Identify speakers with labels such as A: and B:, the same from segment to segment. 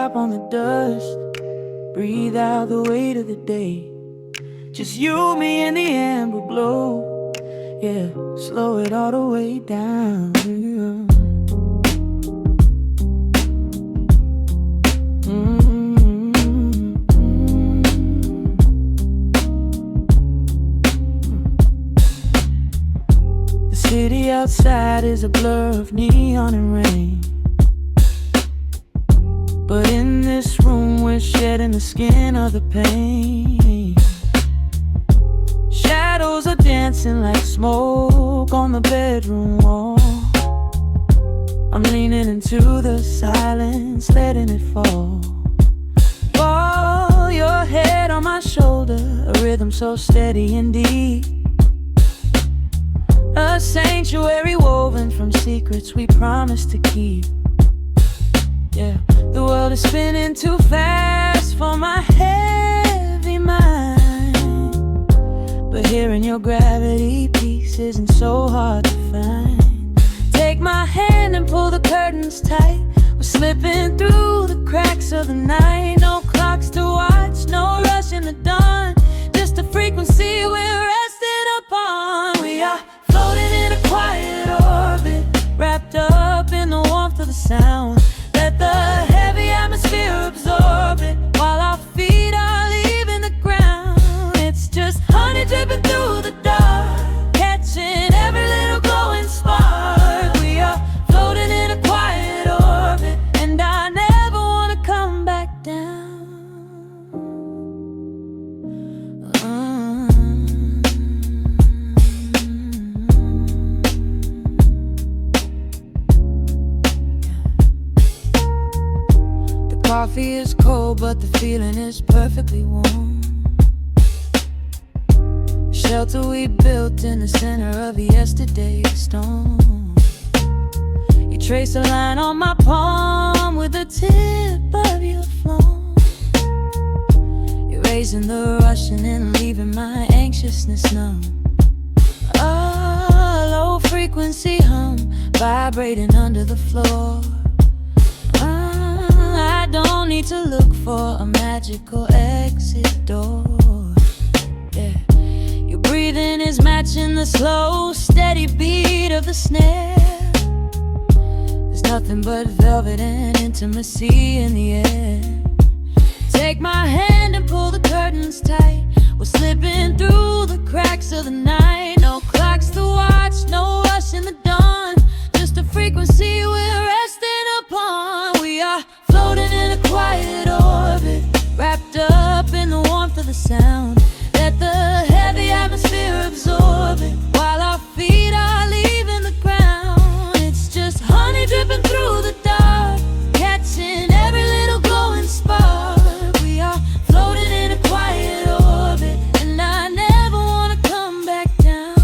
A: drop on the dust. Breathe out the weight of the day. Just you, me, and the amber glow. Yeah, slow it all the way down. The city outside is a blur of neon and rain, but in this room we're shedding the skin of the pain. Shadows are dancing like smoke on the bedroom wall. I'm leaning into the silence, letting it fall. Fall, your head on my shoulder, a rhythm so steady and deep. A sanctuary woven from secrets we promised to keep. Yeah, the world is spinning too fast for my heavy mind, but hearing your gravity piece isn't so hard to find. Take my hand and pull the curtains tight. We're slipping through the cracks of the night. No clocks to watch, no rush in the dawn. Just a frequency we're resting upon. We are floating in a quiet orbit, wrapped up in the warmth of the sound. Let the heavy atmosphere absorb it, while our feet are leaving the ground. It's just honey dripping through the dark, catching every little glowing spark. We are floating in a quiet orbit, and I never want to come back down. Coffee is cold, but the feeling is perfectly warm. Shelter we built in the center of yesterday's storm. You trace a line on my palm with the tip of your phone, erasing the rushing and leaving my anxiousness numb. A low frequency hum vibrating under the floor. I don't need to look for a magical exit door. Yeah, your breathing is matching the slow, steady beat of the snare. There's nothing but velvet and intimacy in the air. Take my hand and pull the curtains tight. We're slipping through the cracks of the night. No clocks to watch, no rush in the dawn. Just a frequency we're resting upon. We are floating in a quiet orbit, wrapped up in the warmth of the sound. Let the heavy atmosphere absorb it, while our feet are leaving the ground. It's just honey dripping through the dark, catching every little glowing spark. We are floating in a quiet orbit, and I never want to come back down.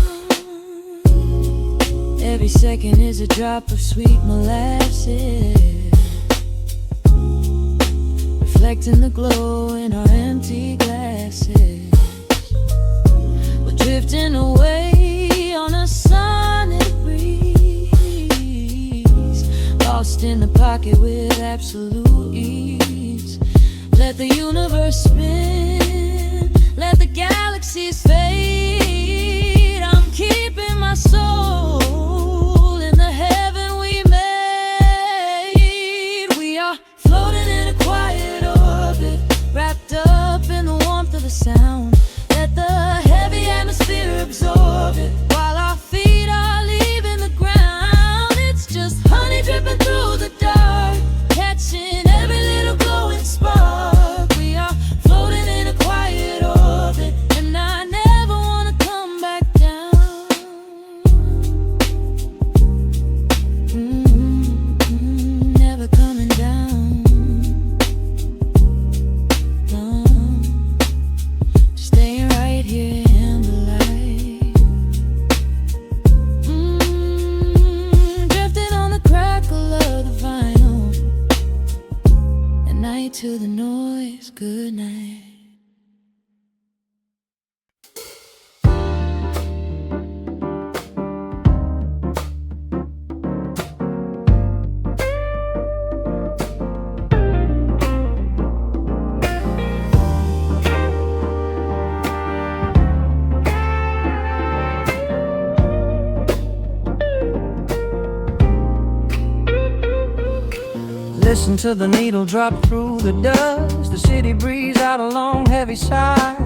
A: Every second is a drop of sweet molasses, reflecting the glow in our empty glasses. We're drifting away on a sonic breeze, lost in the pocket with absolute ease. Let the universe spin, let the galaxies fade. I'm keeping my soul in the heaven we made. We are floating in a quiet orbit, wrapped up in the warmth of the sound. Let the heavy atmosphere absorb it, while our feet are leaving the ground. It's just honey dripping through the dark, catching every little glowing spark. We are floating in a quiet orbit, and I never want to come back down. Never coming down. No. Listen to the needle drop through the dust. The city breeze out a long heavy sigh.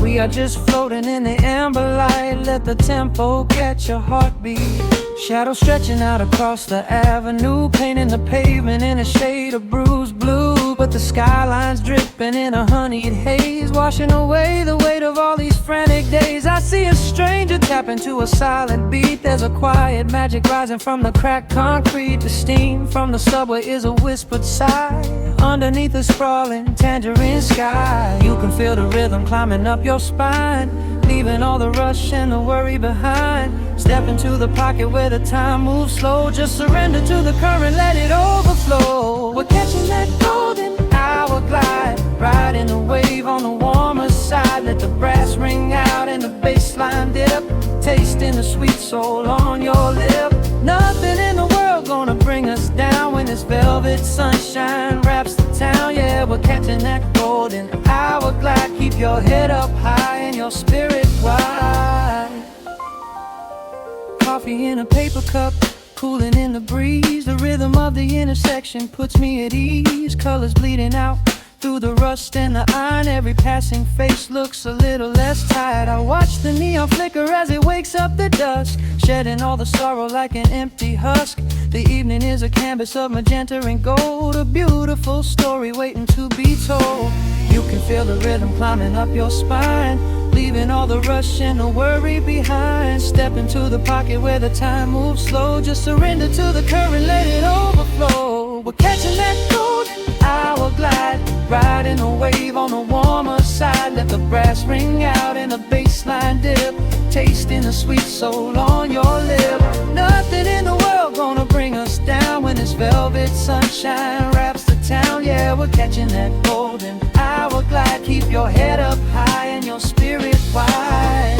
A: We are just floating in the amber light. Let the tempo catch your heartbeat. Shadows stretching out across the avenue, painting the pavement in a shade of bruised blue. But the skyline's dripping in a honeyed haze, washing away the weight of all these frantic days. I see a stranger tap into a silent beat. There's a quiet magic rising from the cracked concrete. The steam from the subway is a whispered sigh underneath the sprawling tangerine sky. You can feel the rhythm climbing up your spine, leaving all the rush and the worry behind. Step into the pocket where the time moves slow. Just surrender to the current, let it overflow. We're catching that golden hour glide, riding the wave on the warmer side. Let the brass ring out and the bass line dip, tasting the sweet soul on your lip. Nothing in the world gonna bring us down when this velvet sunshine wraps the town. Yeah, we're catching that golden hour glide. Keep your head up high and your spirit wide. Coffee in a paper cup, cooling in the breeze. The rhythm of the intersection puts me at ease. Colors bleeding out through the rust and the iron. Every passing face looks a little less tired. I watch the neon flicker as it wakes up the dusk, shedding all the sorrow like an empty husk. The evening is a canvas of magenta and gold, a beautiful story waiting to be told. You can feel the rhythm climbing up your spine, leaving all the rush and the worry behind. Step into the pocket where the time moves slow. Just surrender to the current, let it overflow. We're catching that golden hour glide, riding a wave on the warmer side. Let the brass ring out and the bass line dip, tasting the sweet soul on your lip. Nothing in the world gonna bring us down when this velvet sunshine wraps the town. Yeah, we're catching that golden hour glide. Keep your head up high and your spirit wide.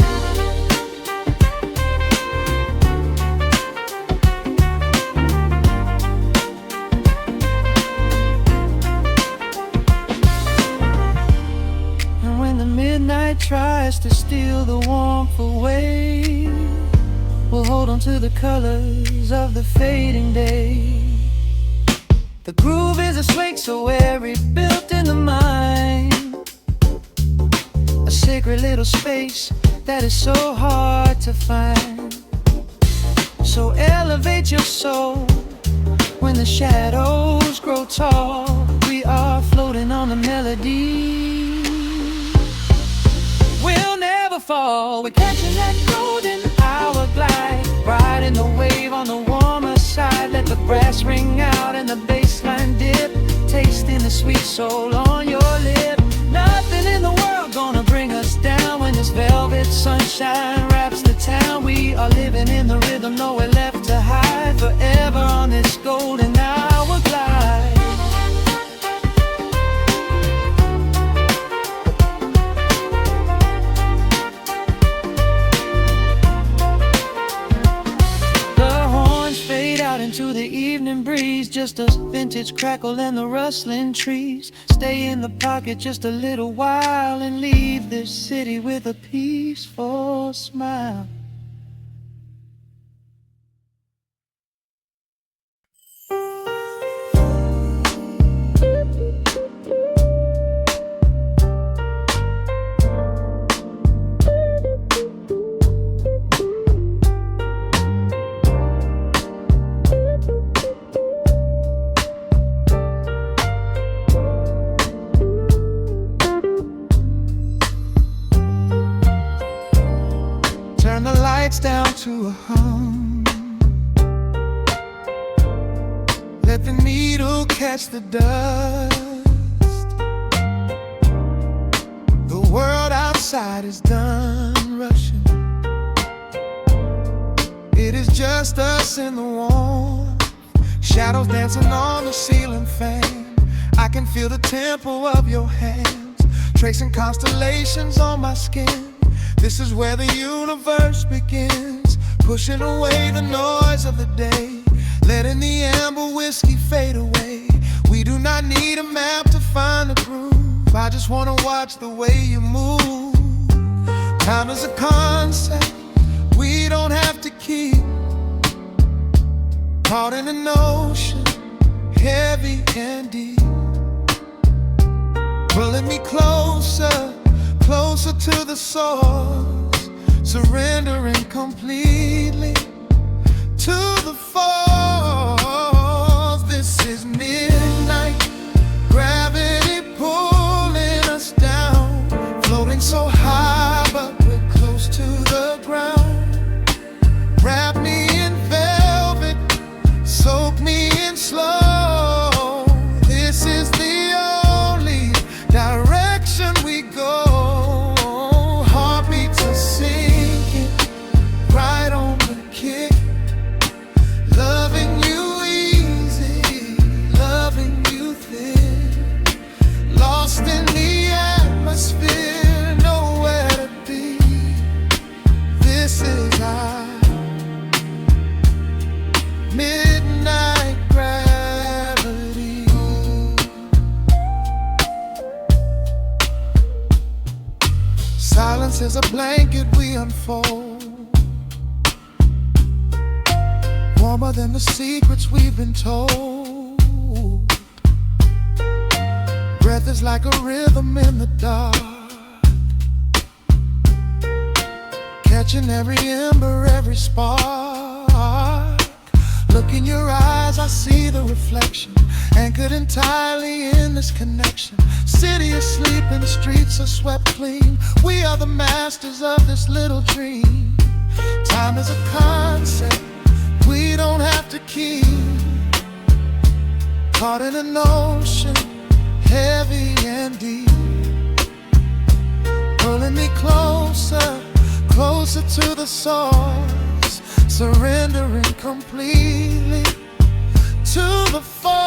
A: And when the midnight tries to steal the warmth away, we'll hold on to the colors of the fading day. The groove is a swing so airy, built in the mind, a sacred little space that is so hard to find. So elevate your soul when the shadows grow tall. We are floating on the melody, we'll never fall. We're catching that golden hour glide, riding the wave on the warmer side. Let the brass ring out and the bass line dip, tasting the sweet soul on your lip. Nothing in the world gonna bring us down when this velvet sunshine wraps the town. We are living in the rhythm, nowhere left to hide, forever on this golden hour glide. Into the evening breeze, just a vintage crackle and the rustling trees. Stay in the pocket just a little while and leave this city with a peaceful smile. Down to a hum, let the needle catch the dust. The world outside is done rushing, it is just us in the warmth. Shadows dancing on the ceiling fan, I can feel the tempo of your hands, tracing constellations on my skin. This is where the universe begins, pushing away the noise of the day, letting the amber whiskey fade away. We do not need a map to find the groove, I just wanna watch the way you move. Time is a concept we don't have to keep, caught in an ocean,
B: heavy and deep, pulling me closer, closer to the source, surrendering completely to the force. This is midnight gravity pulling us down, floating so high but we're close to the ground. Wrap me in velvet, soak me in slow. This is the only direction we go. Heartbeats are sinking, right on the kick. Loving you easy, loving you thin. Lost in the atmosphere, nowhere to be. This is our midnight gravity. Silence is a blanket we unfold, warmer than the secrets we've been told. Breath is like a rhythm in the dark, catching every ember, every spark. Look in your eyes, I see the reflection, anchored entirely in this connection. City is sleeping, streets are swept clean. We are the masters of this little dream. Time is a concept we don't have to keep. Caught in an ocean, heavy and deep, pulling me closer, closer to the source, surrendering completely to the force.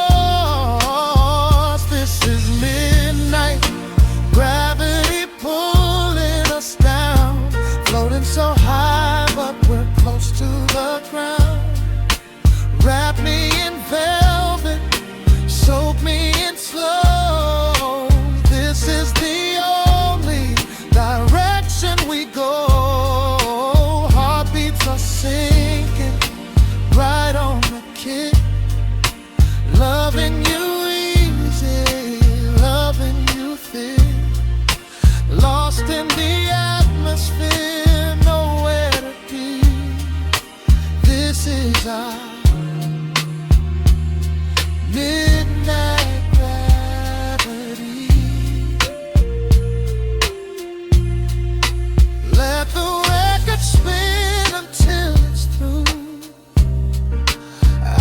B: This is midnight gravity pulling us down, floating so high but we're close to the ground. Wrap me in velvet, soak me in slow. This is the only direction we go. Heartbeats are sinking, right on the kick. Loving you easy, loving you thin. Lost in the atmosphere, nowhere to be. This is our midnight gravity. Let the record spin until it's through.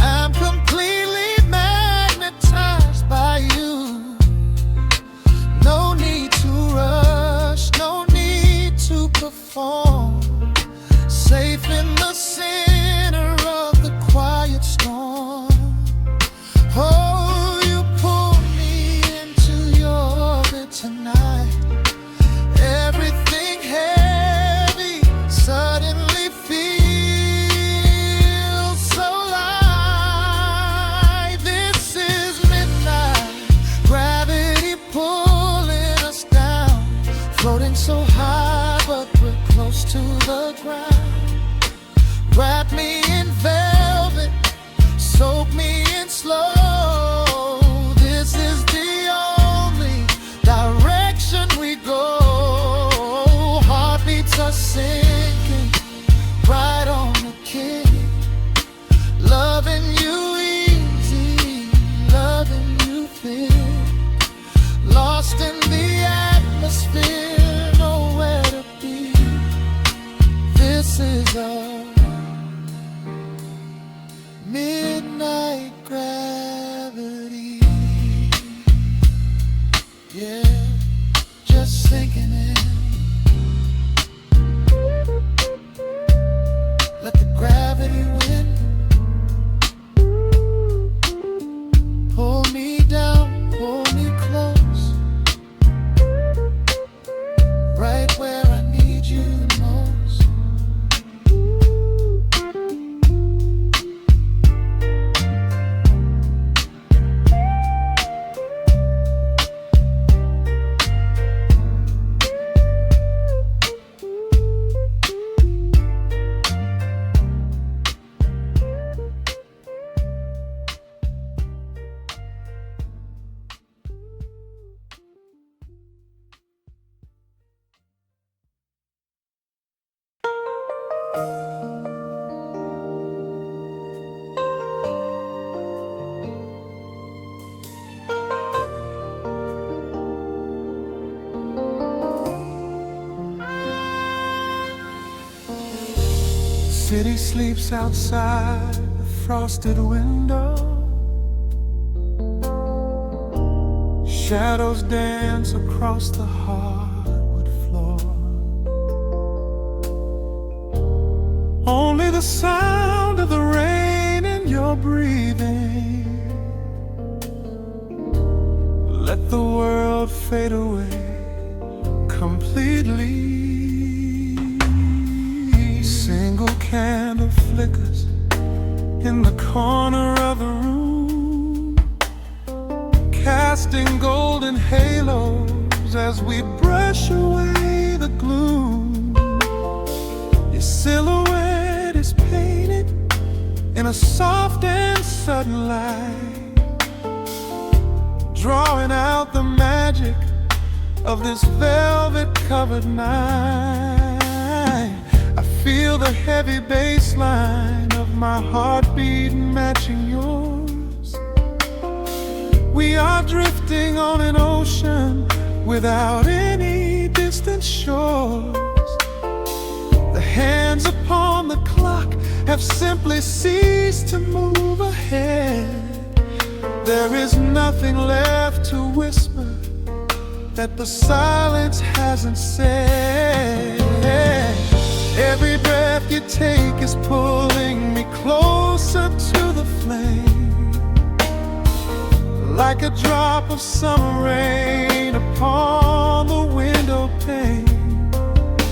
B: I'm completely magnetized by you. No need to rush, no need to perform. Safe in the center of the quiet storm. Oh, you pull me into your orbit tonight. Everything heavy suddenly feels so light. This is midnight gravity pulling us down, floating so high but we're close to the ground. Wrap me in velvet, soak me in slow. This is the only direction we go. Heartbeats are sinking, right on the kick. Loving you easy, loving you thin. Lost in the atmosphere, nowhere to be. This is a midnight gravity. Yeah, just sinking in. Let the gravity win. Pull me down, pull me close, right where I need you the most. city sleeps outside the frosted window. Shadows dance across the hardwood floor. Only the sound of the rain in your breathing. Let the world fade away completely. Single candle flickers in the corner of the room, casting golden halos as we brush away the gloom. Your silhouette is painted in a soft and sudden light, drawing out the magic of this velvet-covered night. I feel the heavy bass line of my heartbeat matching yours. We are drifting on an ocean without any distant shores. The hands upon the clock have simply ceased to move ahead. There is nothing left to whisper that the silence hasn't said. Every breath you take is pulling me closer to the flame, like a drop of summer rain upon the window pane.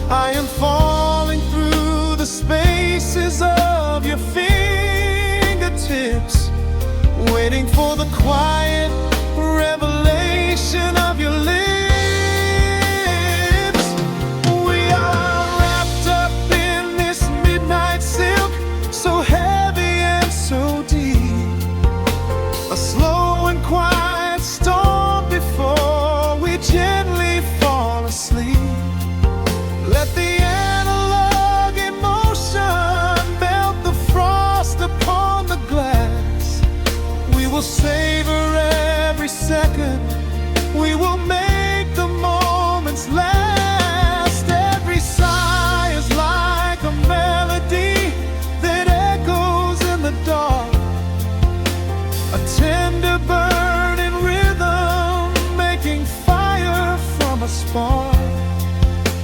B: I am falling through the spaces of your fingertips, waiting for the quiet revelation of your lips. We are wrapped up in this midnight silk, so heavy and so deep. A slow and quiet storm before we gently fall asleep. Let the analog emotion melt the frost upon the glass. We will savor every second, we will make the moments last. Every sigh is like a melody that echoes in the dark, a tender burning rhythm making fire from a spark.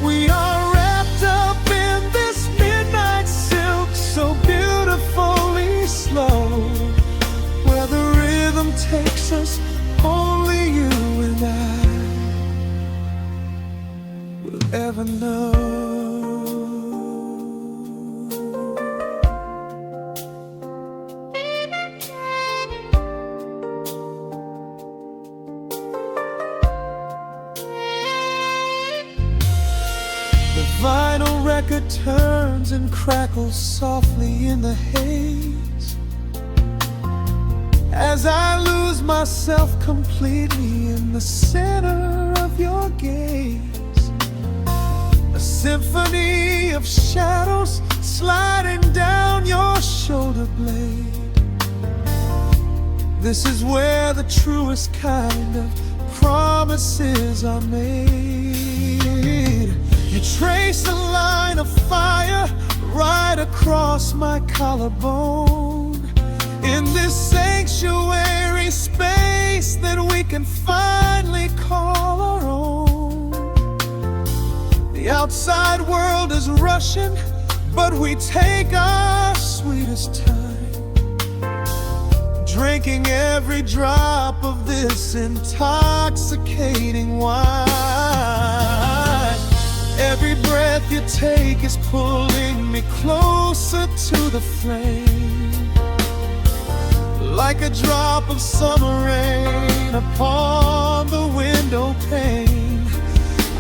B: We are wrapped up in this midnight silk, so beautifully slow, where the rhythm takes us, only you and I will ever know. The vinyl record turns and crackles softly in the haze, as I lose myself completely in the center of your gaze. A symphony of shadows sliding down your shoulder blade. This is where the truest kind of promises are made. You trace a line of fire right across my collarbone, in this sanctuary space that we can finally call our own. The outside world is rushing, but we take our sweetest time, drinking every drop of this intoxicating wine. Every breath you take is pulling me closer to the flame, like a drop of summer rain upon the window pane.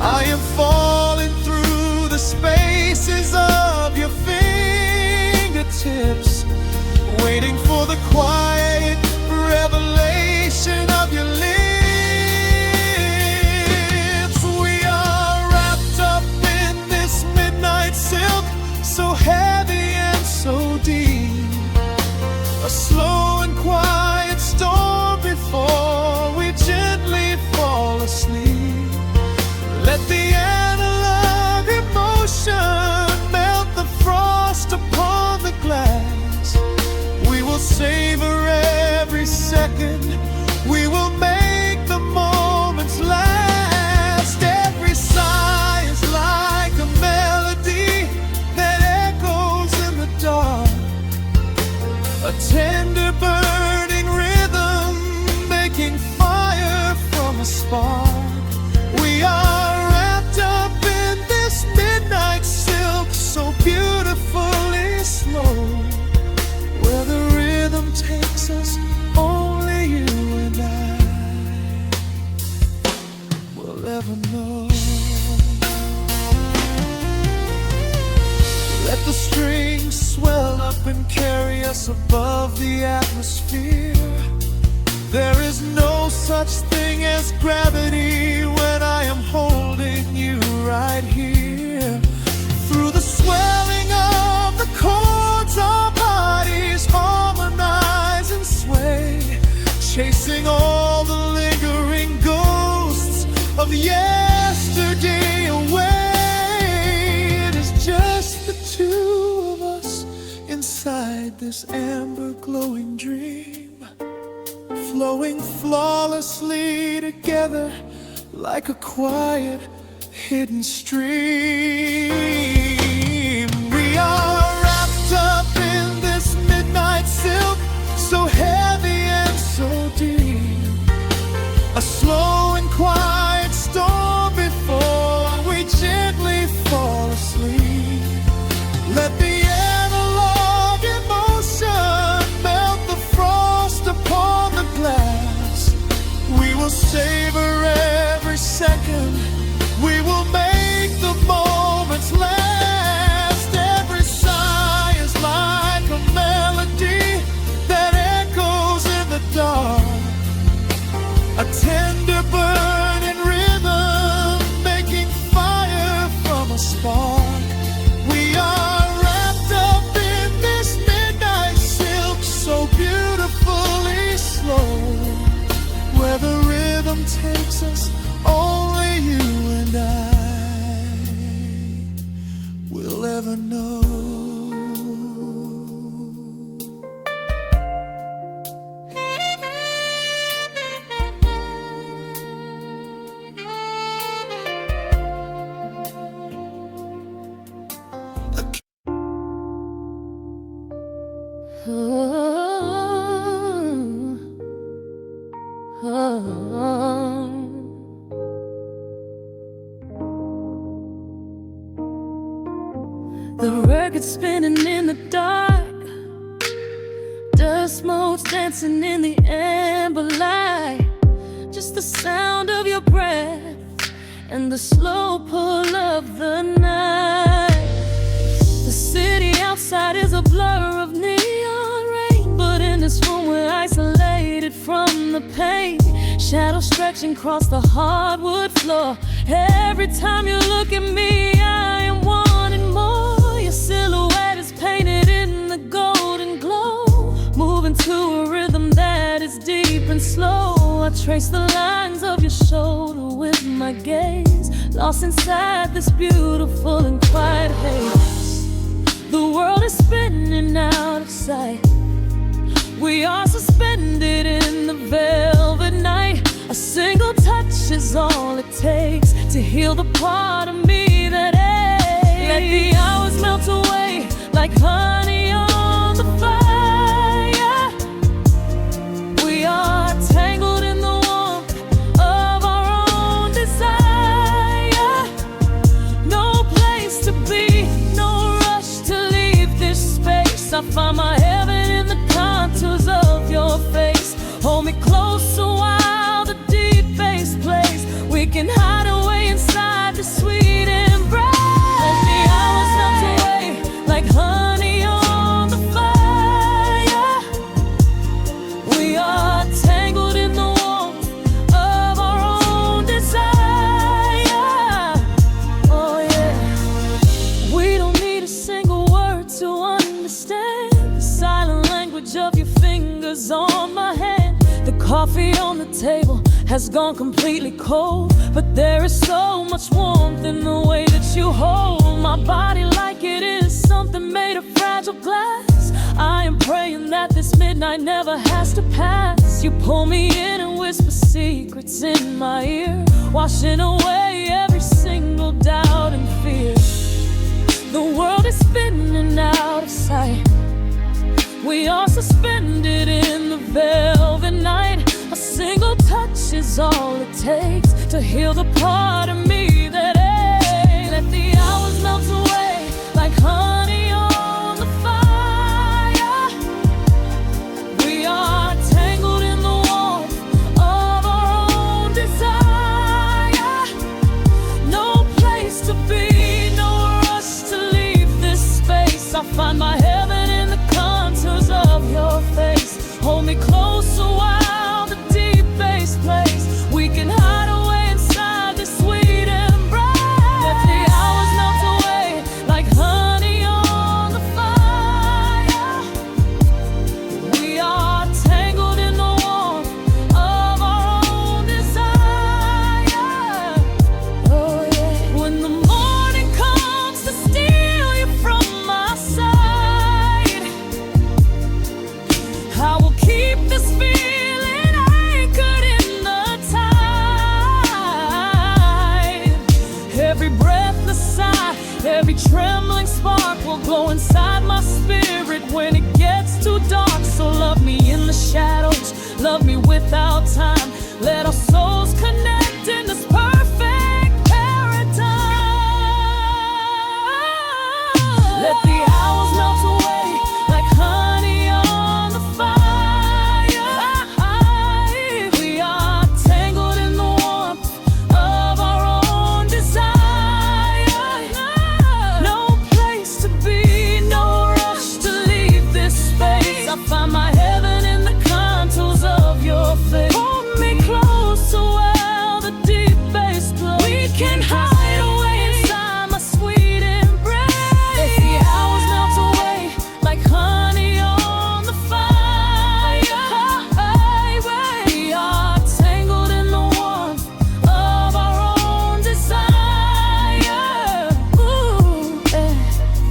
B: I am falling through the spaces of your fingertips, waiting for the quiet revelation of your lips. We are wrapped up in this midnight silk, so heavy and so deep. A slow and quiet storm before we gently fall asleep. the strings swell up and carry us above the atmosphere. There is no such thing as gravity when I am holding you right here. Through the swelling of the chords, our bodies harmonize and sway, chasing all the lingering ghosts of yesterday away. It is just the two of us inside this amber glowing dream, flowing flawlessly together like a quiet hidden stream. We are wrapped up in this midnight silk, so heavy and so deep, a slow and quiet storm before we gently fall asleep. Let the analog emotion melt the frost upon the glass. We will savor every second, we will make the moments last. Every sigh is like a melody that echoes in the dark, a tender burning rhythm making fire from a spark. We are wrapped up in this midnight silk, so beautifully slow, where the rhythm takes us, only you and I will ever know.
A: The record's spinning in the dark, dust motes dancing in the amber light. Just the sound of your breath and the slow pull of the night. The city outside is a blur of neon rain, but in this room we're isolated from the pain. Shadows stretching across the hardwood floor. Every time you look at me, I am wanting more. Your silhouette is painted in the golden glow, moving to a rhythm that is deep and slow. I trace the lines of your shoulder with my gaze, lost inside this beautiful and quiet haze. The world is spinning out of sight, we are suspended in the velvet night. A single touch is all it takes to heal the part of me that aches. Let the hours melt away like honey on the fire. We are tangled in the warmth of our own desire. No place to be, no rush to leave this space. I find my heaven in the contours of your face. Hold me closer while the deep bass plays. We can hide away inside the sweet embrace. Let the hours melt away like honey on the fire. We are tangled in the warmth of our own desire. Oh yeah. We don't need a single word to understand the silent language of your fingers on my hand. The coffee on the table has gone completely cold, but there is so much warmth in the way that you hold my body like it is something made of fragile glass. I am praying that this midnight never has to pass. You pull me in and whisper secrets in my ear, washing away every single doubt and fear. The world is spinning out of sight, we are suspended in the velvet night. A single touch is all it takes to heal the part of me that aches. Let the hours melt away like honey on the fire. We are tangled in the warmth of our own desire. No place to be, no rush to leave this space. Every breathless sigh, every trembling spark will glow inside my spirit when it gets too dark. So love me in the shadows, love me without time. Let our souls connect in this perfect paradise. Let the hours melt away like honey on the fire. We are tangled in the warmth of our own desire. No place to be, no rush to leave this space. I find my heaven in the contours of your face. Hold me close so well the deep bass glows. We can hide away inside my sweet embrace. Let the hours melt away like honey on the fire. We are tangled in the warmth of our own desire. Ooh,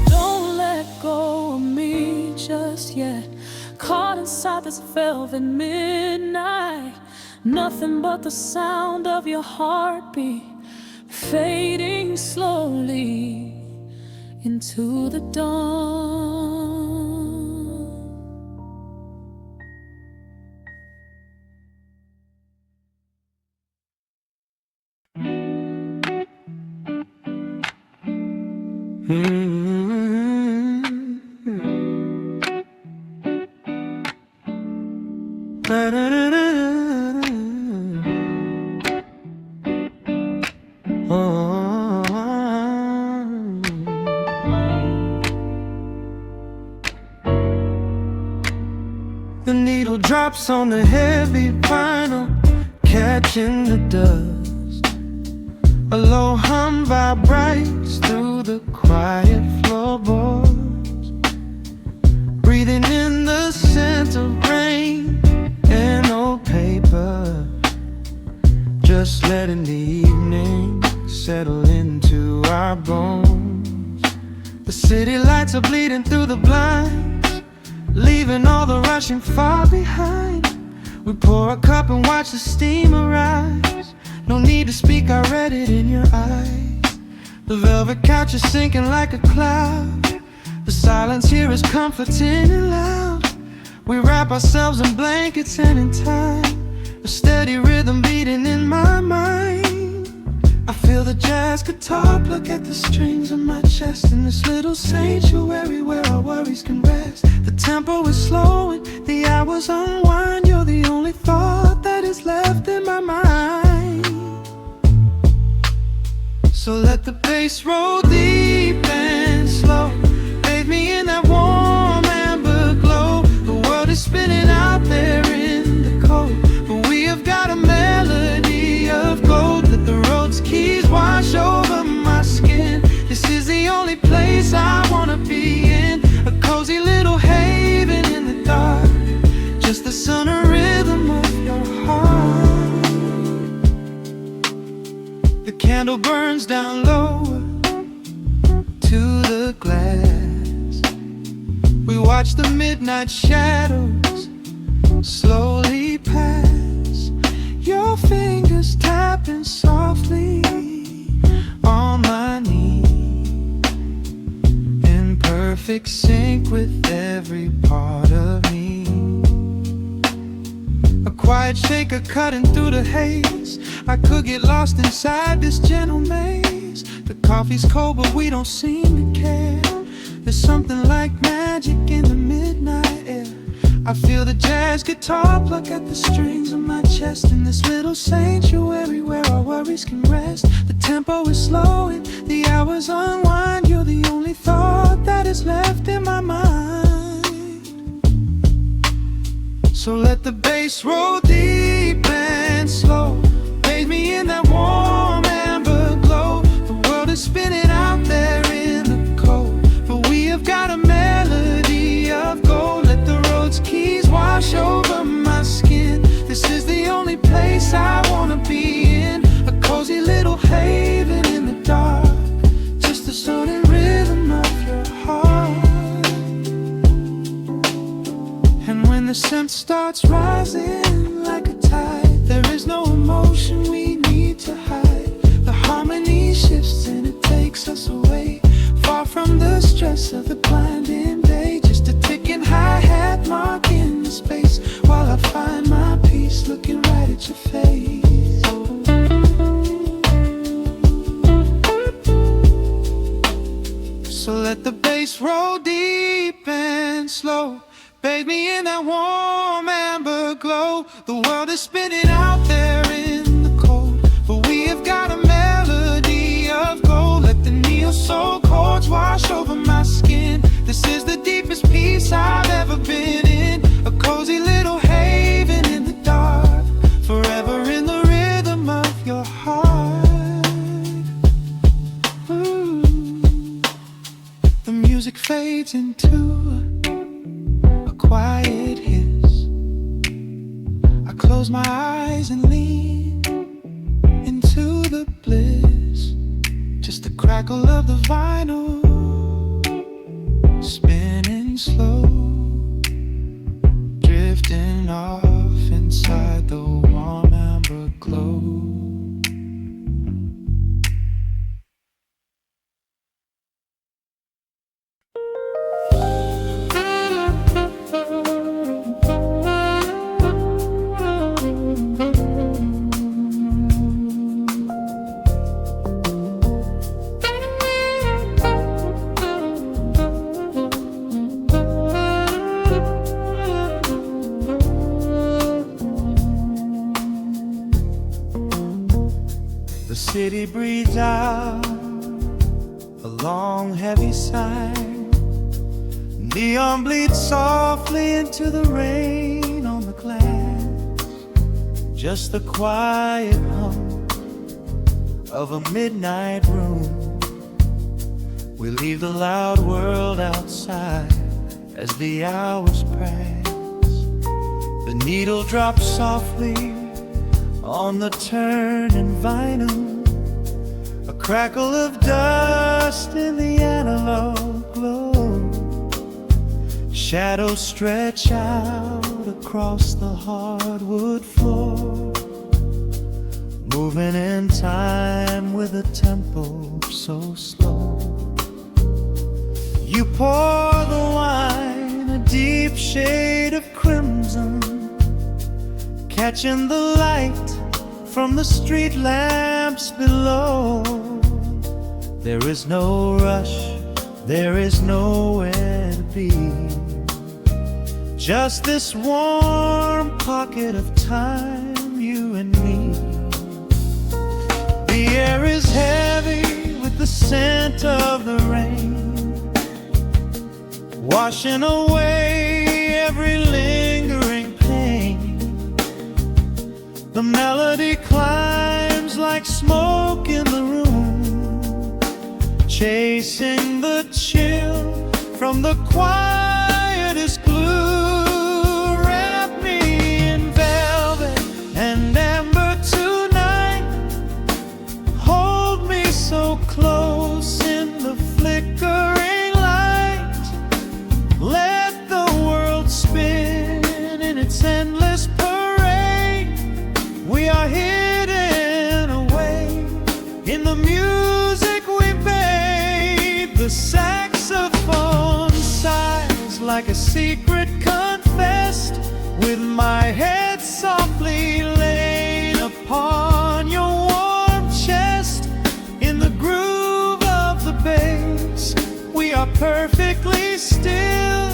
A: don't let go of me just yet. Caught inside this velvet midnight. Nothing but the sound of your heartbeat fading slowly into the dawn.
C: The needle drops on the heavy vinyl, catching the dust. A low hum vibrates through the quiet floorboards, breathing in the scent of rain and old paper. Just letting the evening settle into our bones. The city lights are bleeding through the blinds, leaving all the rushing far behind. We pour a cup and watch the steam arise. No need to speak, I read it in your eyes. The velvet couch is sinking like a cloud. The silence here is comforting and loud. We wrap ourselves in blankets and in time, a steady rhythm beating in my mind. I feel the jazz guitar pluck at the strings of my chest in this little sanctuary where our worries can rest. The tempo is slowing, the hours unwind. You're the only thought that is left in my mind. So let the bass roll deep and slow, bathe me in that warm amber glow. The world is spinning out there in the cold, but we have got a melody of gold. Let the road's keys wash over my skin. This is the only place I wanna be in, a cozy little haven in the dark, just the sun and rhythm of your heart. The candle burns down lower to the glass. We watch the midnight shadows slowly pass. Your fingers tapping softly on my knee, in perfect sync with every part of me. A quiet shaker cutting through the haze. I could get lost inside this gentle maze. The coffee's cold but we don't seem to care. There's something like magic in the midnight air. I feel the jazz guitar pluck at the strings of my chest in this little sanctuary where our worries can rest. The tempo is slowing, the hours unwind. You're the only thought that is left in my mind. So let the bass roll deep and slow, bathe me in that warm amber glow. The world is spinning out there in the cold, but we have got a melody of gold. Let the road's keys wash over my skin. This is the only place I wanna be in, a cozy little haven in the dark, just the sound and rhythm of your heart. And when the scent starts rising like a tide, there is no emotion we need to hide. The harmony shifts in So let the bass roll deep and slow. Bathe me in that warm amber glow. The world is spinning out there in the cold, but we have got a melody of gold. Let the neo-soul chords wash over my skin. This is the deepest peace I've ever been in. A cozy little haven in the dark, forever in the rhythm of your heart. Ooh. The music fades into a quiet hiss. I close my eyes and lean into the bliss. Just the crackle of the vinyl spinning slow, drifting off inside the warm amber glow. The city breathes out a long heavy sigh. Neon bleeds softly into the rain on the glass. Just the quiet hum of a midnight room. We leave the loud world outside as the hours pass. The needle drops softly on the turning vinyl. A crackle of dust in the analog glow. Shadows stretch out across the hardwood floor, moving in time with a tempo so slow. You pour the wine, a deep shade of crimson, catching the light from the street lamps below. There is no rush, there is nowhere to be. Just this warm pocket of time, you and me. The air is heavy with the scent of the rain, washing away every lingering pain. The melody climbs like smoke in the room, chasing the chill from the quietest glue. Wrap me in velvet and amber tonight. Hold me so close in the flickering light. Let the world spin in its endless parade. We are hidden away in the music we made. The saxophone sighs like a secret confessed, with my head softly laid upon your warm chest. In the groove of the bass, we are perfectly still,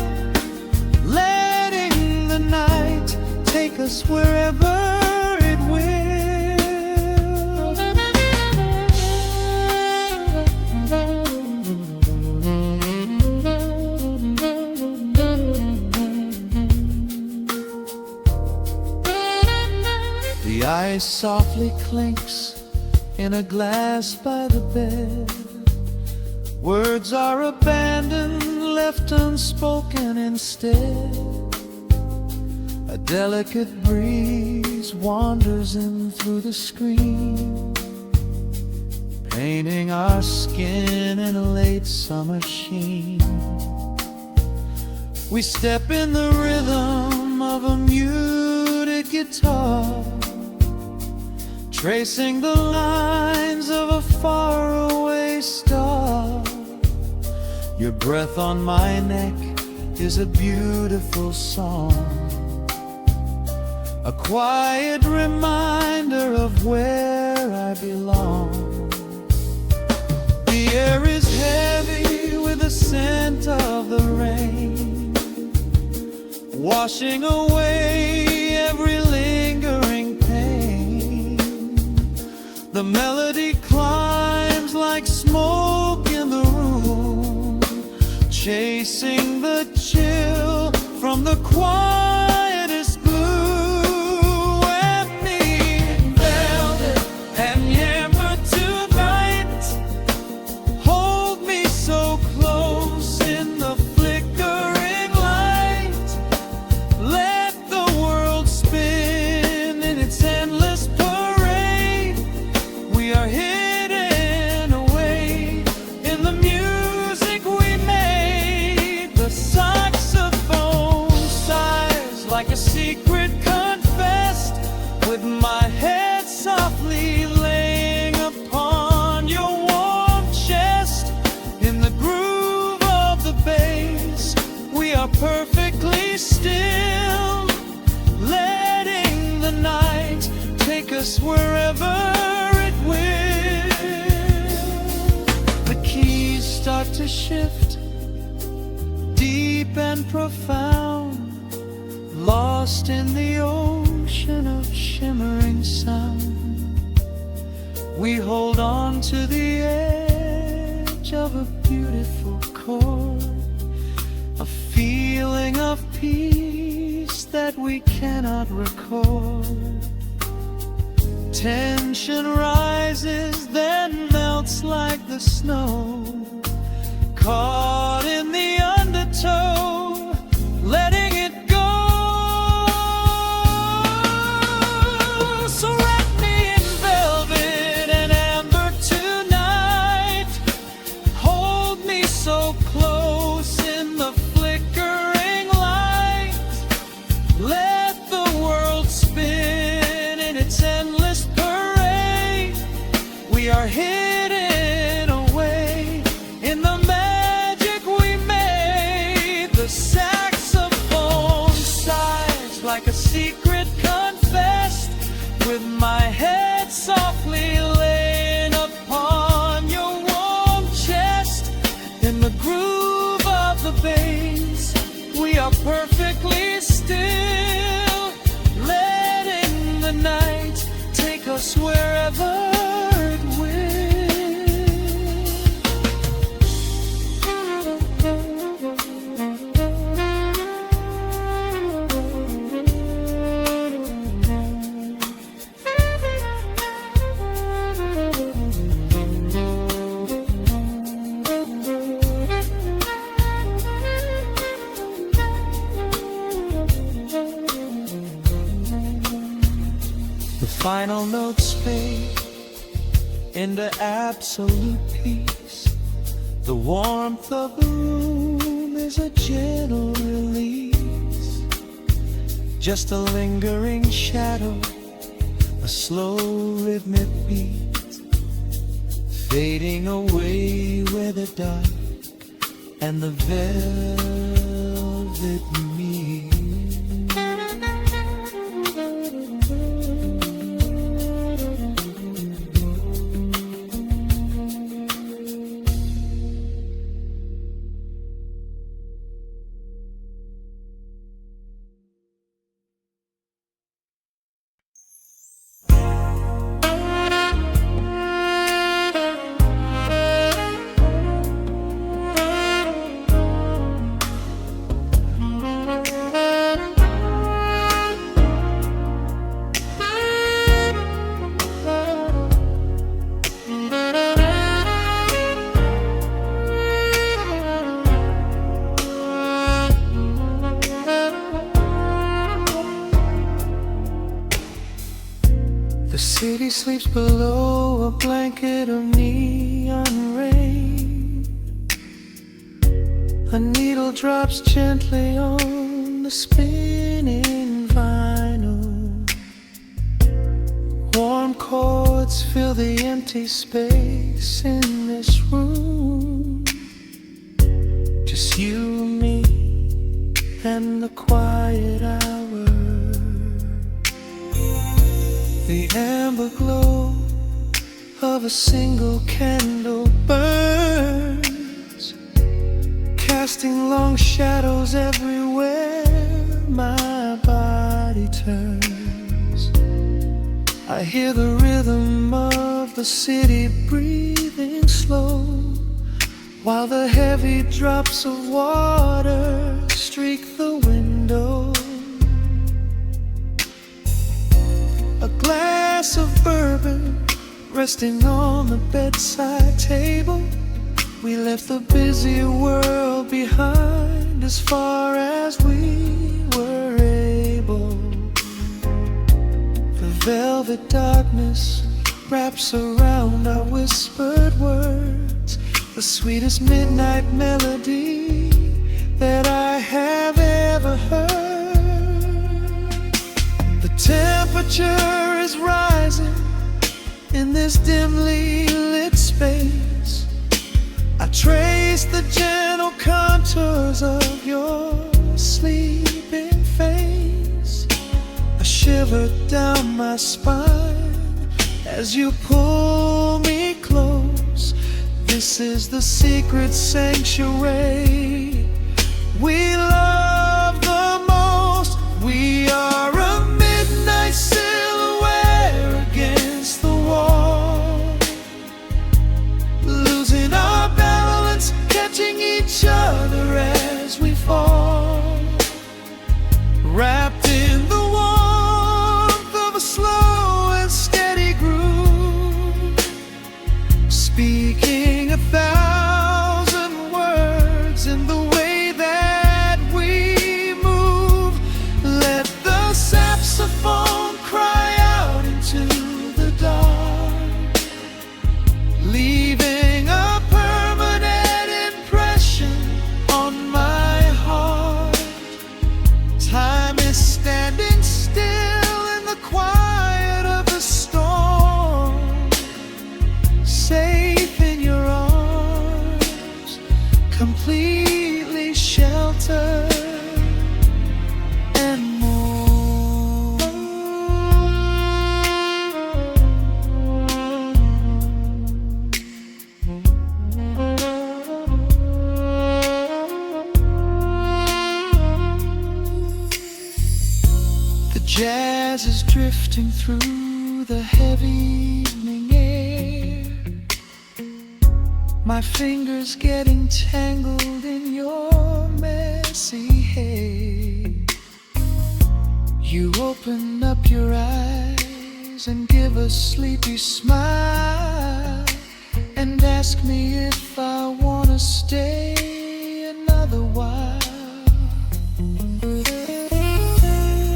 C: letting the night take us wherever it will. The ice softly clinks in a glass by the bed. Words are abandoned, left unspoken instead. A delicate breeze wanders in through the screen, painting our skin in a late summer sheen. We step in the rhythm of a muted guitar, tracing the lines of a faraway star. Your breath on my neck is a beautiful song, a quiet reminder of where I belong. The air is heavy with the washing away every lingering pain. The melody climbs like smoke in the room, chasing the chill from the quietest blue. And me in velvet and amber tonight, hold me so close in the flickering light. Let the world spin in its endless parade. We are hidden away in the music we made. The saxophone sighs like a secret confessed, with my head softly laying upon your warm chest. In the groove of the bass, we are perfectly still, letting the night take us wherever it will. The keys start to shift, deep and profound, lost in the ocean of shimmering sound. We hold on to the edge of a beautiful chord, a feeling of peace that we cannot record. Tension rises, then melts like the snow, caught in the undertow, letting it go. So wrap me in velvet and amber tonight, hold me so close in the flickering light. Let the world spin in its endless parade. We are hidden away in the magic we made. The saxophone sighs like a secret confessed, with my head softly laying upon your warm chest. In the groove of the bass, we are perfectly still, letting the night take us wherever it will. The final notes fade into absolute peace. The warmth of the room is a gentle release, just a lingering shadow, a slow rhythmic beat, fading away where the dark and the velvet meet. The city sleeps below a blanket of neon rain. A needle drops gently on the spinning vinyl. Warm chords fill the empty space in this room. Just you, me, and the quiet hour. The amber glow of a single candle burns, casting long shadows everywhere. I hear the rhythm of the city breathing slow, while the heavy drops of water streak the window. A glass of bourbon resting on the bedside table. We left the busy world behind as far as we were able. The velvet darkness wraps around our whispered words, the sweetest midnight melody that I have ever heard. The temperature is rising in this dimly lit space. I trace the gentle contours of your sleeping face. A shiver down my spine as you pull me close. This is the secret sanctuary we love the most. We are a midnight silhouette against the wall, losing our balance, catching each other as we fall, wrapped in the warmth of a slow and steady groove, speaking 1,000 words in the way that we move. Let the saxophone cry out into the dark, leaving a permanent impression on my heart. Time is standing still in the quiet of the storm, safe in your arms, completely sheltered and more. The jazz is drifting through the heavy evening air, my fingers getting tangled in your messy hair. You open up your eyes and give a sleepy smile, and ask me if I wanna stay another while.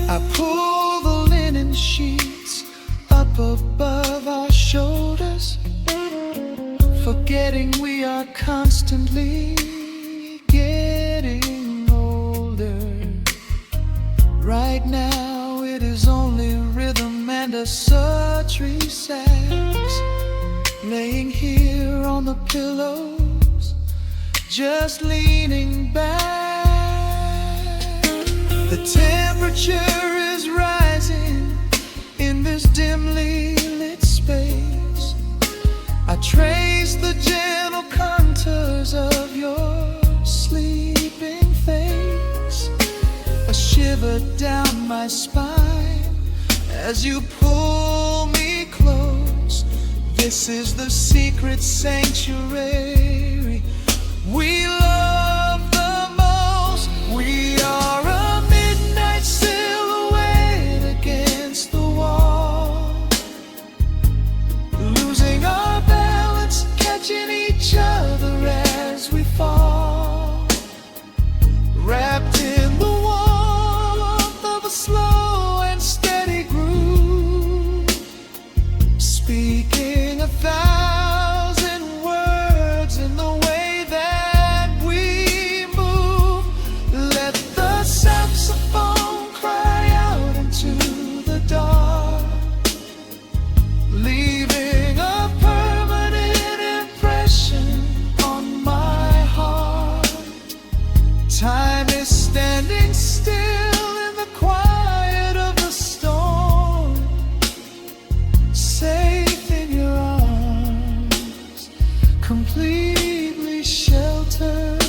C: I pull the linen sheets up above our shoulders, forgetting we are constantly getting older. Right now it is only rhythm and a sultry sax, laying here on the pillows, just leaning back. The temperature is rising in this dimly lit space. I trace the gentle contours of your sleeping face. A shiver down my spine as you pull me close. This is the secret sanctuary we love the most. We are a midnight silhouette against the wall, losing our balance, catching each other as we fall, wrapped in the warmth of a slow and steady groove, speaking 1,000 words in the way that we move. Let the saxophone cry out into the dark, leaving a permanent impression on my heart. Time is standing still in the quiet of the storm, safe in your arms, completely sheltered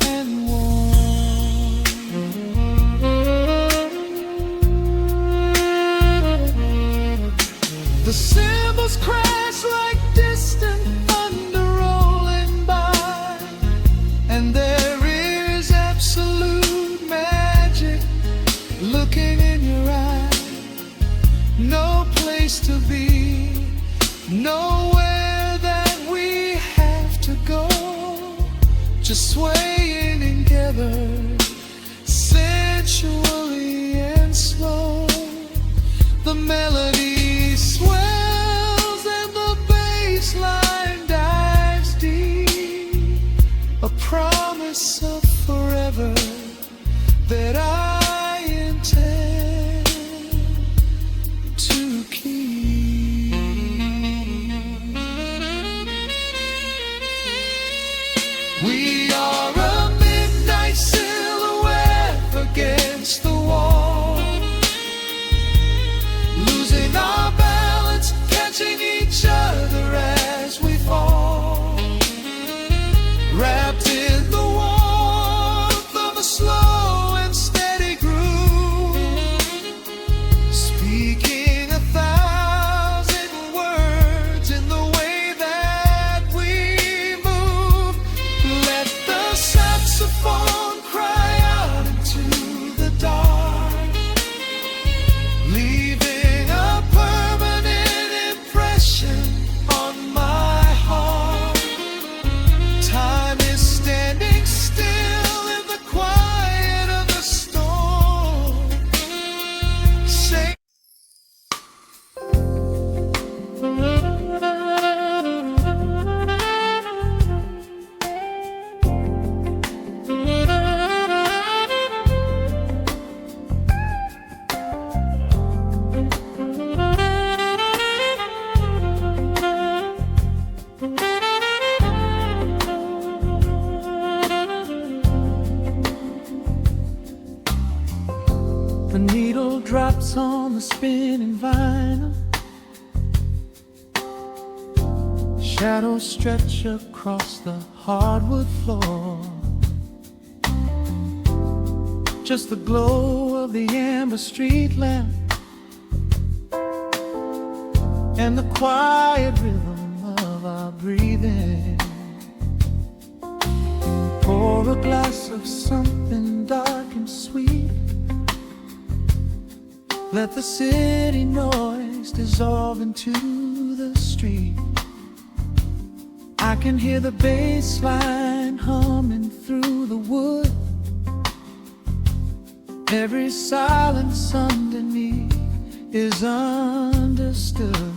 C: and warm.
B: The cymbals crash like distant thunder rolling by, and there is absolute magic looking in your eyes. No place to be, nowhere that we have to go, just swaying together, sensually and slow. The melody swells and the bass line dives deep, a promise of forever that I intend to keep. We are a midnight silhouette against the wall, losing our balance, catching each other as we fall, wrapped in the warmth of a slow and steady groove, speaking 1,000 words in the way that we move. Let the saxophone cry out into the dark, leaving a permanent impression on my heart. Time is standing still in the quiet of the storm. Say
C: The needle drops on the spinning vinyl, shadows stretch across the hardwood floor. Just the glow of the amber street lamp and the quiet rhythm of our breathing. Pour a glass of something dark and sweet, let the city noise dissolve into the street. I can hear the bass line humming through the wood, every silence underneath is understood.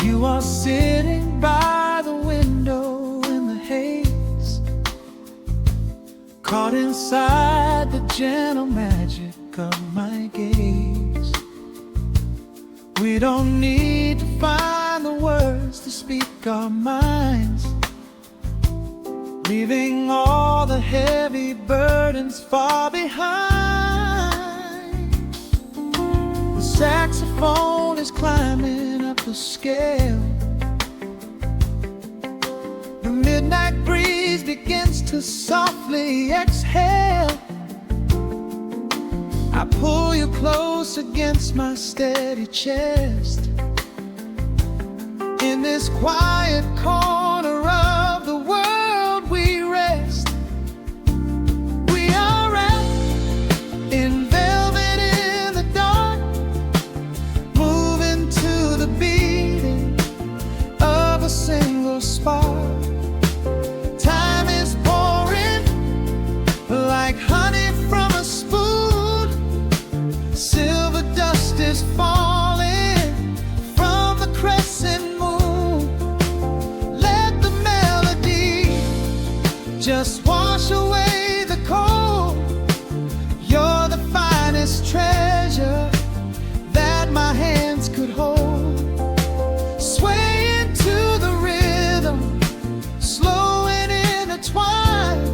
C: You are sitting by the window in the haze, caught inside the gentle magic of my gaze. We don't need to find the words to speak our minds, leaving all the heavy burdens far behind. The saxophone is climbing up the scale, the midnight breeze begins to softly exhale. I pull you close against my steady chest. In this quiet corner of the world we rest. We are wrapped in velvet in the dark, moving to the beating of a single spark. Time is pouring like honey from a spoon, silver dust is falling from the crescent moon. Let the melody just wash away the cold. You're the finest treasure that my hands could hold. Sway into the rhythm, slow and intertwined,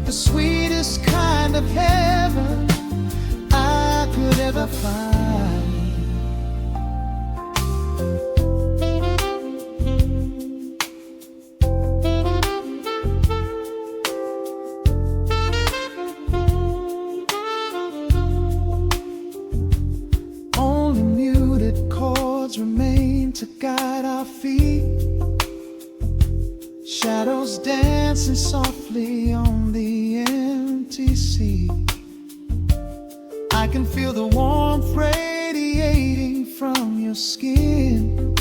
C: the sweetest kind of heaven I could ever find. Only muted chords
B: Shadows dancing softly on the empty sea. I can feel the warmth radiating from your skin.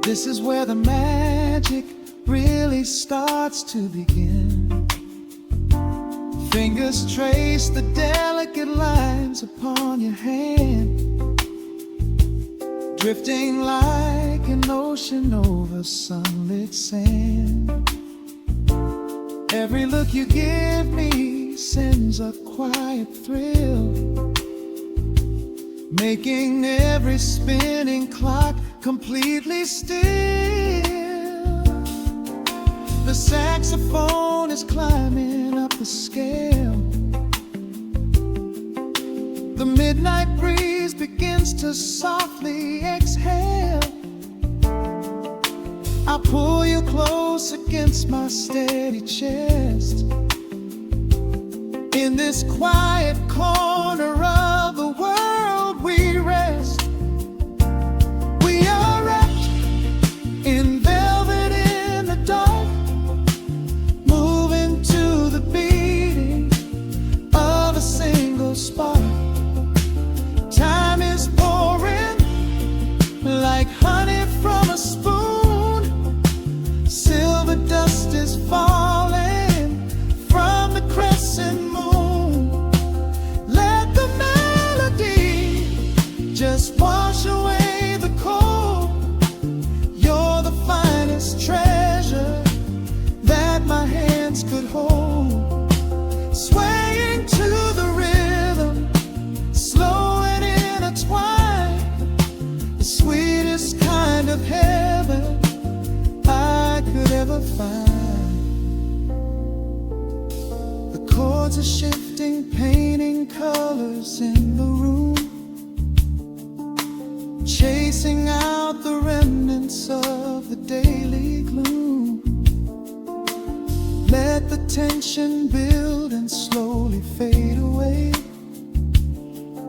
B: This is where the magic really starts to begin. Fingers trace the delicate lines upon your hand, drifting like an ocean over sunlit sand. Every look you give me sends a quiet thrill, making every spinning clock completely still. The saxophone is climbing up the scale. The midnight breeze begins to softly exhale. I pull you close against my steady chest. In this quiet corner of the world we rest. We are wrapped in velvet in the dark, moving to the beating of a single spark. Time is pouring like honey from a spoon. Silver dust is falling from the crescent moon. Let the melody just wash away the cold. You're the finest treasure that my hands could hold. Swaying to the rhythm, slow and intertwined, the sweetest kind of heaven I could ever find. The chords are shifting, painting colors in the room, chasing out the remnants of the daily gloom. Let the tension build and slowly fade away.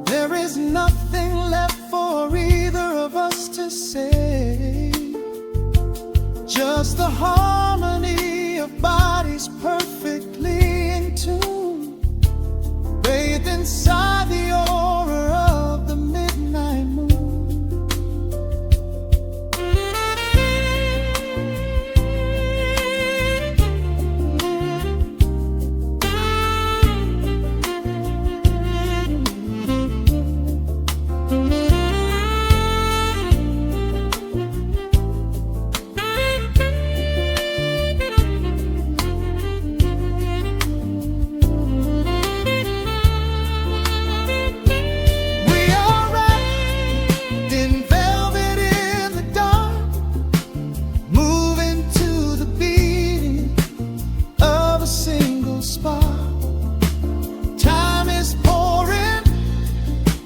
B: There is nothing left for either of us to say. Just the harmony of bodies perfectly in tune, bathed inside the aura of the midnight moon.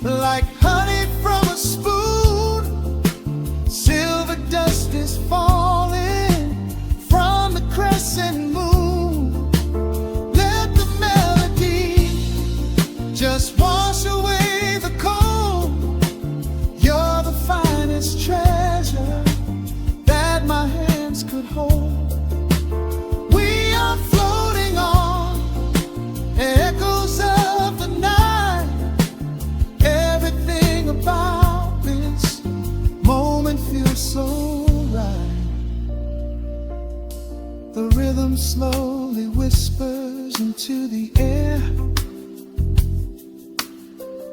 B: Like honey from a spoon, silver dust is falling from the crescent moon. Let the melody just wash away the cold. You're the finest treasure that my hands could hold. We are floating on echoes of the night. Everything about this moment feels so right. The rhythm slowly whispers into the air,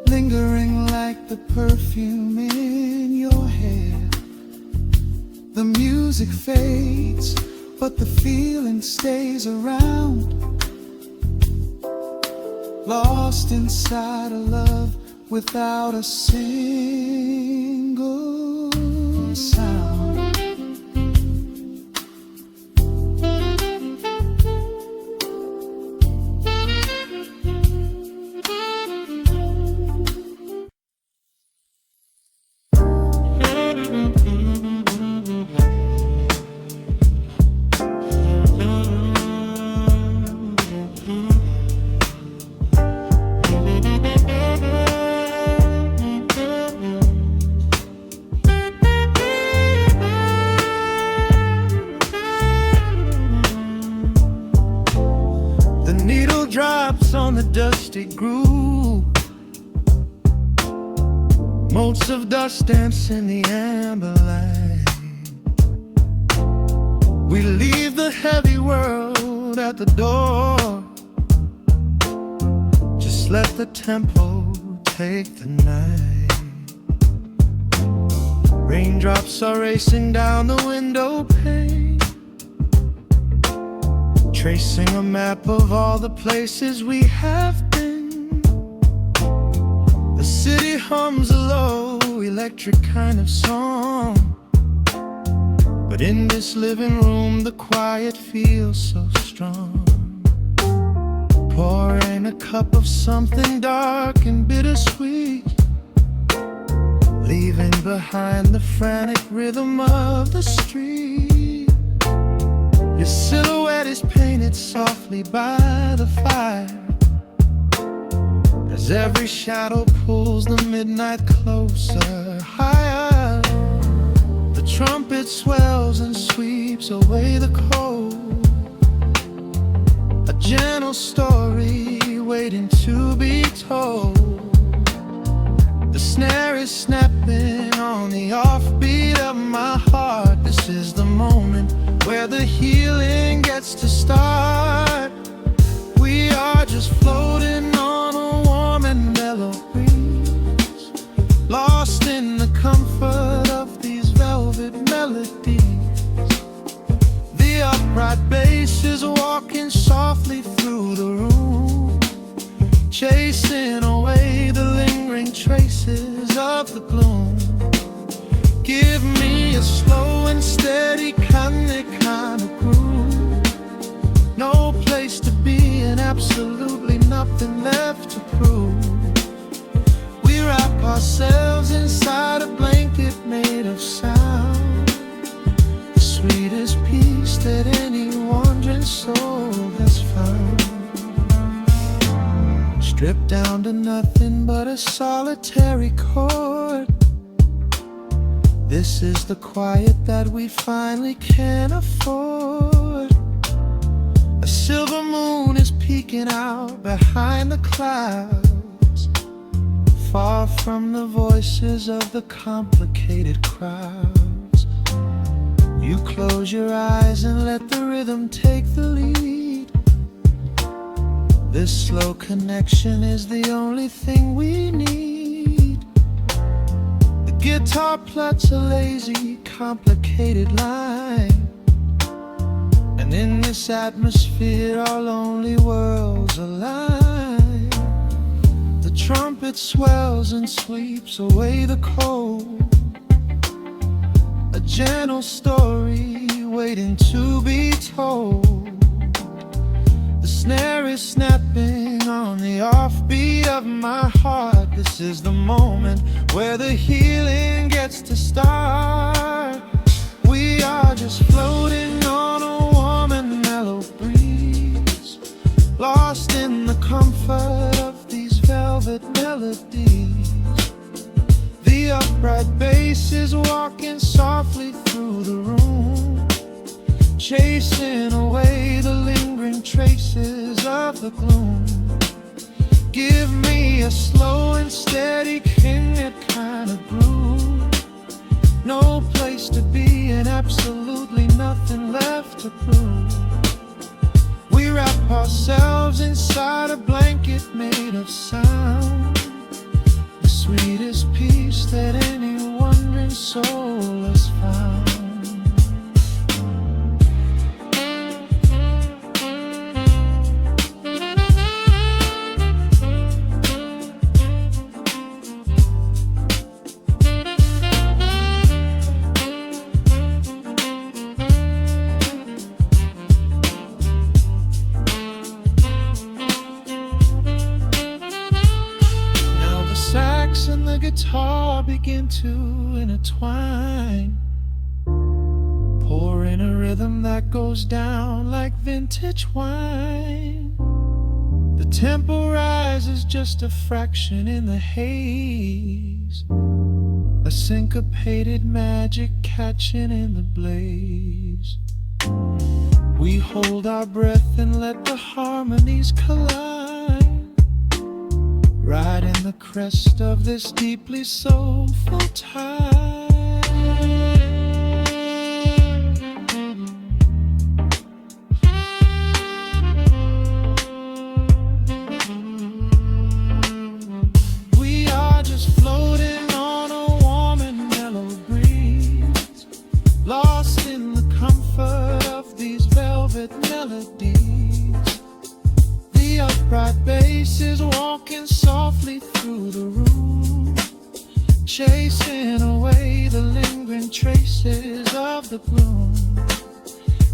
B: lingering like the perfume in your hair. The music fades, but the feeling stays around, lost inside a love without a single sound.
C: lights on the dusty groove. Motes of dust dance in the amber light. We leave the heavy world at the door. Just let the tempo take the night. Raindrops are racing down the window pane, tracing a map of all the places we have been. The city hums a low, electric kind of song, but in this living room the quiet feels so strong. Pouring a cup of something dark and bittersweet, leaving behind the frantic rhythm of the street. Your silhouette is painted softly by the fire, as every shadow pulls the midnight closer, higher. The trumpet swells and sweeps away the cold, a gentle story waiting to be told. The snare is snapping on the offbeat of my heart. This is the moment where the healing gets to start. We are just floating on a warm and mellow breeze, lost in the comfort of these velvet melodies. The upright bass is walking softly through the room, chasing away the lingering traces of the gloom. Give me a slow and steady kind of groove. No place to be and absolutely nothing left to prove. We wrap ourselves inside a blanket made of sound, the sweetest peace that any wandering soul has found. Stripped down to nothing but a solitary chord. This is the quiet that we finally can afford. A silver moon is peeking out behind the clouds, far from the voices of the complicated crowds. You close your eyes and let the rhythm take the lead. This slow connection is the only thing we need. The guitar plucks a lazy, complicated line, and in this atmosphere our lonely worlds align. The trumpet swells and sweeps away the cold, a gentle story waiting to be told. The snare is snapping on the offbeat of my heart. This is the moment where the healing gets to start. We are just floating on a warm and mellow breeze, lost in the comfort of these velvet melodies. The upright bass is walking softly through the room, chasing away the lingering traces of the gloom. Give me a slow and steady kind of groove. No place to be and absolutely nothing left to prove. We wrap ourselves inside a blanket made of sound, the sweetest peace that any wandering soul has found. And the guitar begin to intertwine, pouring a rhythm that goes down like vintage wine. The tempo rises just a fraction in the haze, a syncopated magic catching in the blaze. We hold our breath and let the harmonies collide,
B: the crest of this deeply soulful tide. We are just floating on a warm and mellow breeze, lost in the comfort of these velvet melodies. The upright bass is walking softly through the room, chasing away the lingering traces of the gloom.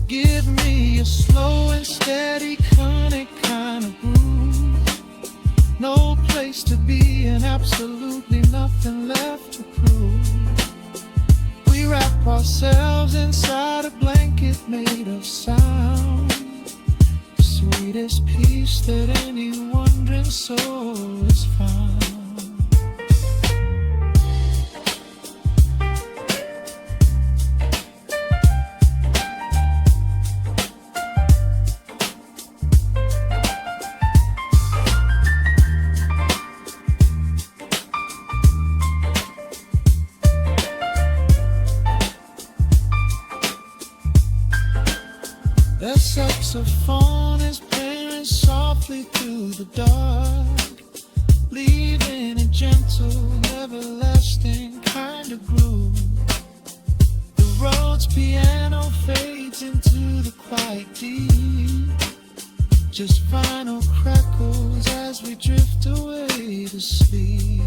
B: Give me a slow and steady conic kind of groove. No place to be and absolutely nothing left to prove. We wrap ourselves inside a blanket made of sound, sweetest peace that any wandering soul has found. The saxophone is playing softly through the dark, leaving a gentle, everlasting kind of groove. The Rhodes piano fades into the quiet deep, just final crackles as we drift away to sleep.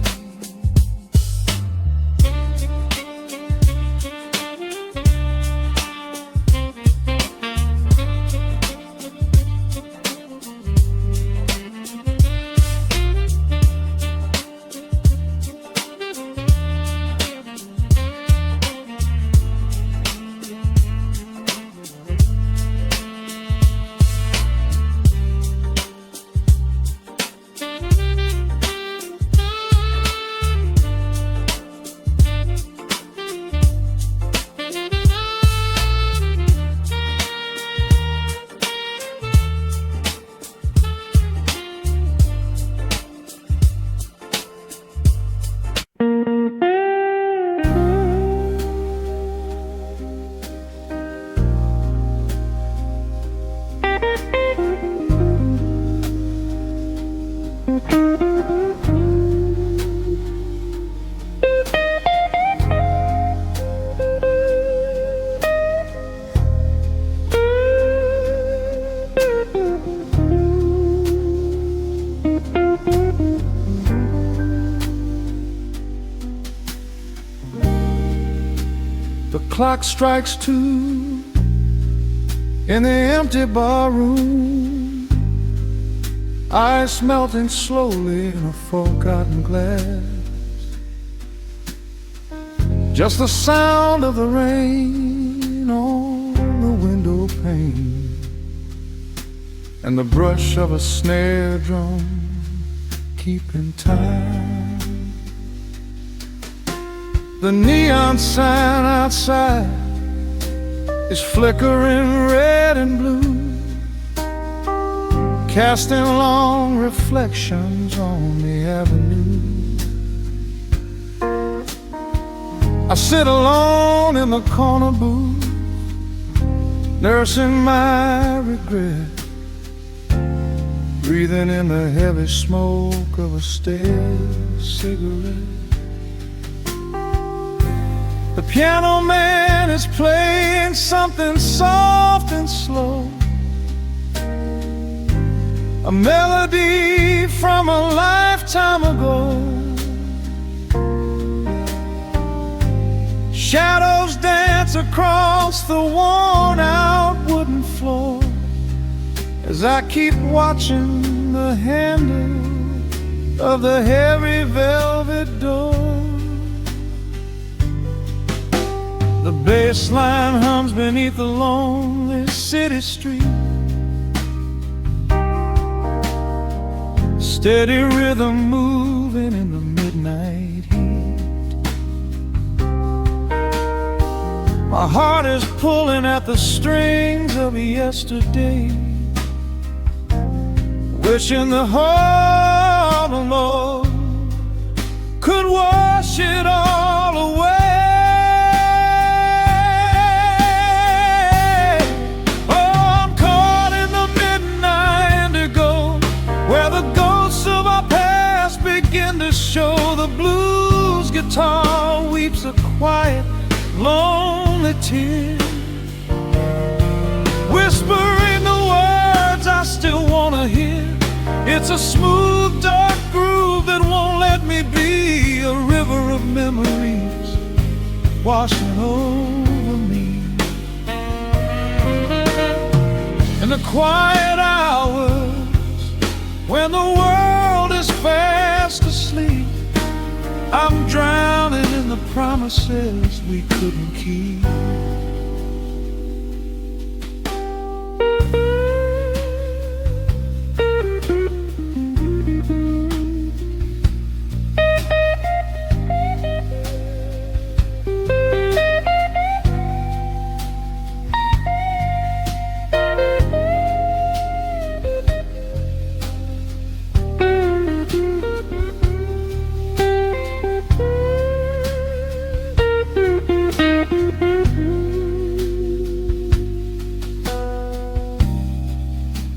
B: The clock strikes 2 in the empty bar room, ice melting slowly in a forgotten glass. Just the sound of the rain on the window pane and the brush of a snare drum keeping time. The neon sign outside is flickering red and blue, casting long reflections on the avenue. I sit alone in the corner booth, nursing my regret, breathing in the heavy smoke of a stale cigarette. The piano man is playing something soft and slow, a melody from a lifetime ago. Shadows dance across the worn-out wooden floor as I keep watching the handle of the heavy velvet door. The bass line hums beneath the lonely city street, steady rhythm moving in the midnight heat. My heart is pulling at the strings of yesterday, wishing the whole Lord
C: could wash it all away. Oh, I'm caught in the midnight indigo, where the ghosts of our past begin to show. The blues guitar weeps a quiet, lonely tear, whispering the words I still wanna hear. It's a smooth, dark groove that won't let me be, a river of memories washing over me. In the quiet hours, when the world is fast asleep, I'm drowning in the promises we couldn't keep.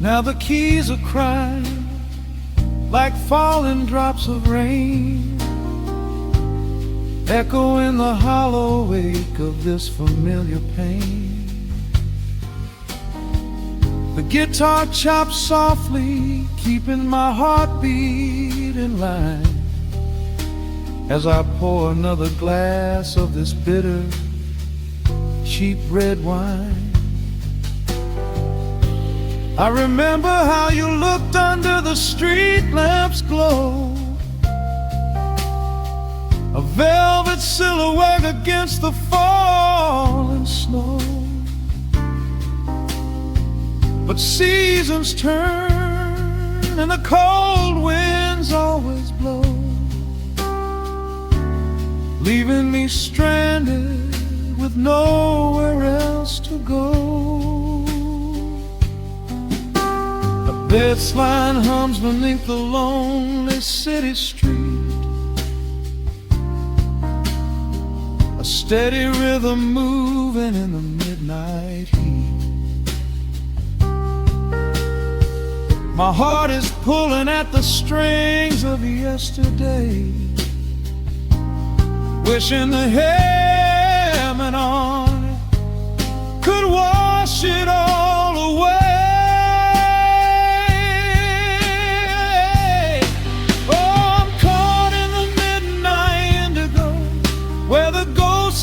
C: Now the keys are crying like falling drops of rain, echo in the hollow wake of this familiar pain. The guitar chops softly, keeping my heartbeat in line, as I pour another glass of this bitter, cheap red wine. I remember how you looked under the street lamp's glow, a velvet silhouette against the falling snow. But seasons turn and the cold winds always blow, leaving me stranded with nowhere else to go. A bass line hums beneath the lonely city street, a steady rhythm moving in the midnight heat. My heart is pulling at the strings of yesterday, wishing the hammer on it could wash it all away.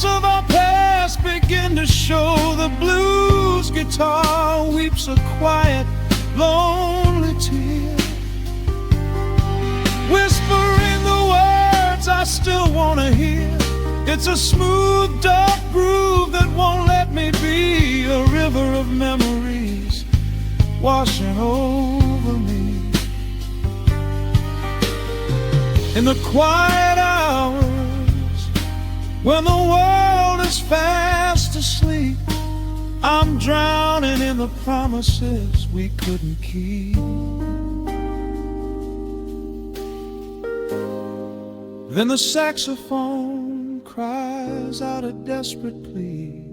C: Of our past begin to show. The blues guitar weeps a quiet, lonely tear, whispering the words I still want to hear. It's a smooth, dark groove that won't let me be, a river of memories washing over me. In the quiet hours, when the world is fast asleep, I'm drowning in the promises we couldn't keep. Then the saxophone cries out a desperate plea,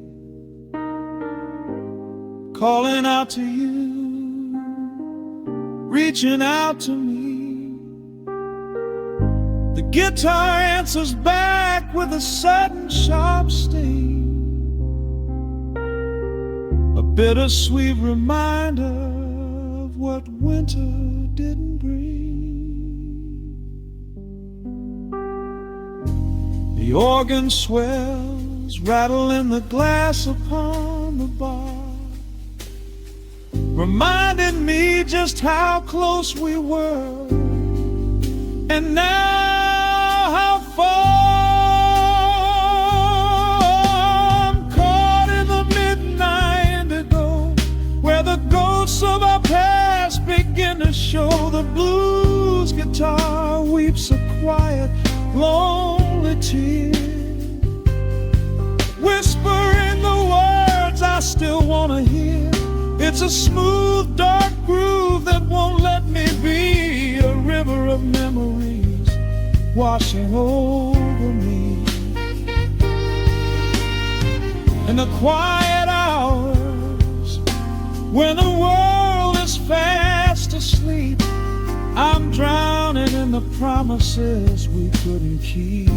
C: calling out to you, reaching out to me. The guitar answers back with a sudden sharp sting, a bittersweet reminder of what winter didn't bring. The organ swells, rattling the glass upon the bar, reminding me just how close we were, and now how far. I'm caught in the midnight indigo, where the ghosts of our past begin to show. The blues guitar weeps a quiet, lonely tear, whispering the words I still want to hear. It's a smooth, dark groove that won't let me be, a river of memories
B: washing over me. In the quiet hours, when the world is fast asleep, I'm drowning in the promises we couldn't keep.